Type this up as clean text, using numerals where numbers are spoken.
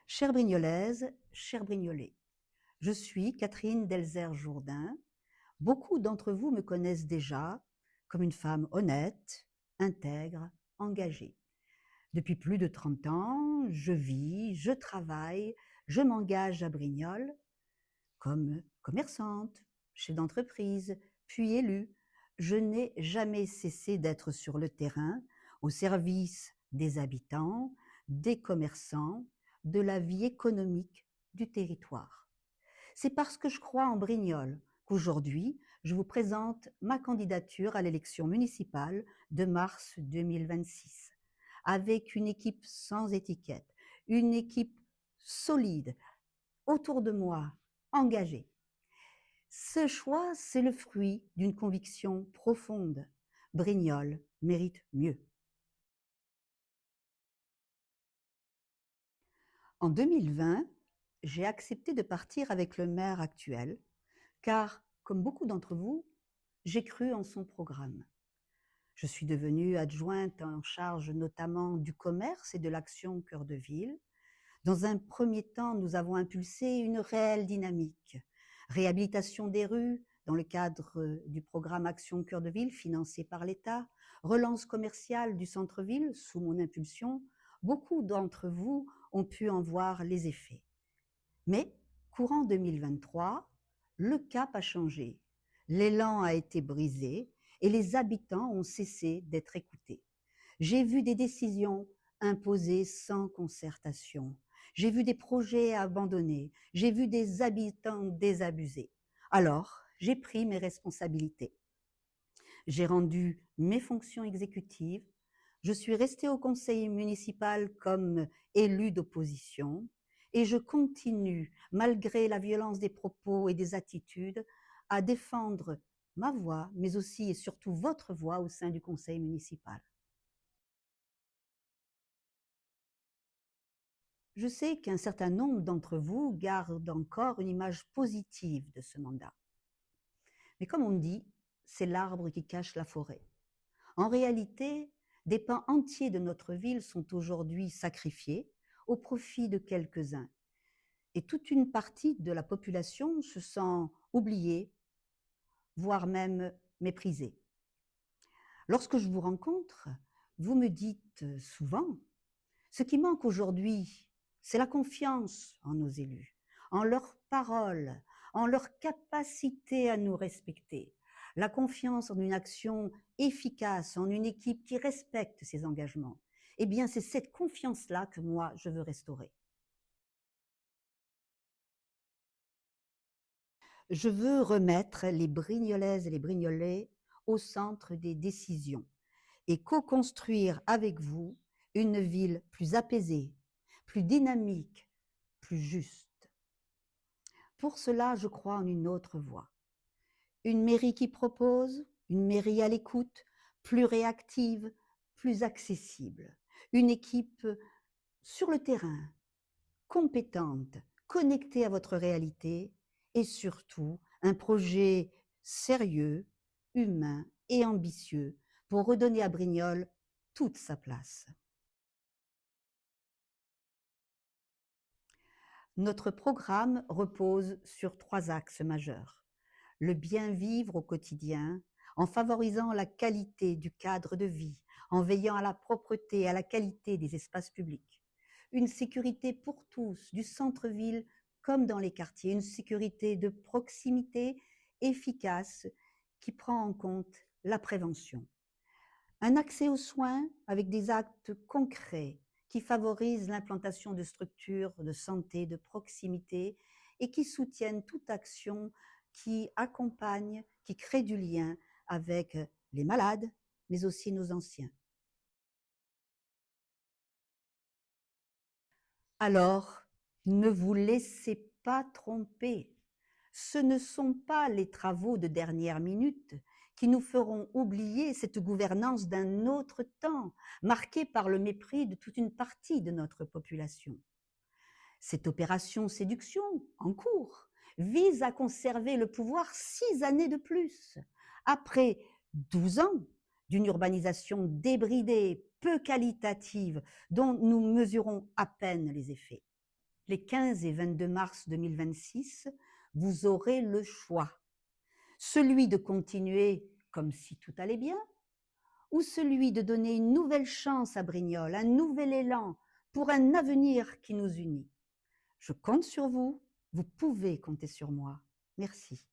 Chère Brignolaise, chère Brignolais, je suis Catherine Delzert-Jourdain. Beaucoup d'entre vous me connaissent déjà comme une femme honnête, intègre, engagée. Depuis plus de 30 ans, je vis, je travaille, je m'engage à Brignoles comme commerçante, chef d'entreprise, puis élue. Je n'ai jamais cessé d'être sur le terrain, au service des habitants, des commerçants, de la vie économique du territoire. C'est parce que je crois en Brignoles qu'aujourd'hui, je vous présente ma candidature à l'élection municipale de mars 2026, avec une équipe sans étiquette, une équipe solide, autour de moi, engagée. Ce choix, c'est le fruit d'une conviction profonde. Brignoles mérite mieux. En 2020, j'ai accepté de partir avec le maire actuel, car, comme beaucoup d'entre vous, j'ai cru en son programme. Je suis devenue adjointe en charge notamment du commerce et de l'action cœur de ville. Dans un premier temps, nous avons impulsé une réelle dynamique. Réhabilitation des rues dans le cadre du programme Action cœur de ville financé par l'État, relance commerciale du centre-ville sous mon impulsion. Beaucoup d'entre vous ont pu en voir les effets. Mais, courant 2023, le cap a changé. L'élan a été brisé et les habitants ont cessé d'être écoutés. J'ai vu des décisions imposées sans concertation. J'ai vu des projets abandonnés. J'ai vu des habitants désabusés. Alors, j'ai pris mes responsabilités. J'ai rendu mes fonctions exécutives. Je suis restée au conseil municipal comme élue d'opposition et je continue, malgré la violence des propos et des attitudes, à défendre ma voix, mais aussi et surtout votre voix au sein du conseil municipal. Je sais qu'un certain nombre d'entre vous gardent encore une image positive de ce mandat. Mais comme on dit, c'est l'arbre qui cache la forêt. En réalité, des pans entiers de notre ville sont aujourd'hui sacrifiés au profit de quelques-uns. Et toute une partie de la population se sent oubliée, voire même méprisée. Lorsque je vous rencontre, vous me dites souvent, ce qui manque aujourd'hui, c'est la confiance en nos élus, en leurs paroles, en leur capacité à nous respecter, la confiance en une action efficace, en une équipe qui respecte ses engagements. Eh bien, c'est cette confiance-là que moi, je veux restaurer. Je veux remettre les Brignolaises et les Brignolais au centre des décisions et co-construire avec vous une ville plus apaisée, plus dynamique, plus juste. Pour cela, je crois en une autre voie. Une mairie qui propose, une mairie à l'écoute, plus réactive, plus accessible. Une équipe sur le terrain, compétente, connectée à votre réalité et surtout un projet sérieux, humain et ambitieux pour redonner à Brignoles toute sa place. Notre programme repose sur 3 axes majeurs. Le bien vivre au quotidien, en favorisant la qualité du cadre de vie, en veillant à la propreté et à la qualité des espaces publics. Une sécurité pour tous, du centre-ville comme dans les quartiers, une sécurité de proximité efficace qui prend en compte la prévention. Un accès aux soins avec des actes concrets qui favorisent l'implantation de structures de santé de proximité et qui soutiennent toute action qui accompagne, qui crée du lien avec les malades, mais aussi nos anciens. Alors, ne vous laissez pas tromper. Ce ne sont pas les travaux de dernière minute qui nous feront oublier cette gouvernance d'un autre temps, marquée par le mépris de toute une partie de notre population. Cette opération séduction, en cours, vise à conserver le pouvoir 6 années de plus, après 12 ans d'une urbanisation débridée, peu qualitative, dont nous mesurons à peine les effets. les 15 et 22 mars 2026, vous aurez le choix. Celui de continuer comme si tout allait bien, ou celui de donner une nouvelle chance à Brignoles, un nouvel élan pour un avenir qui nous unit. Je compte sur vous, vous pouvez compter sur moi. Merci.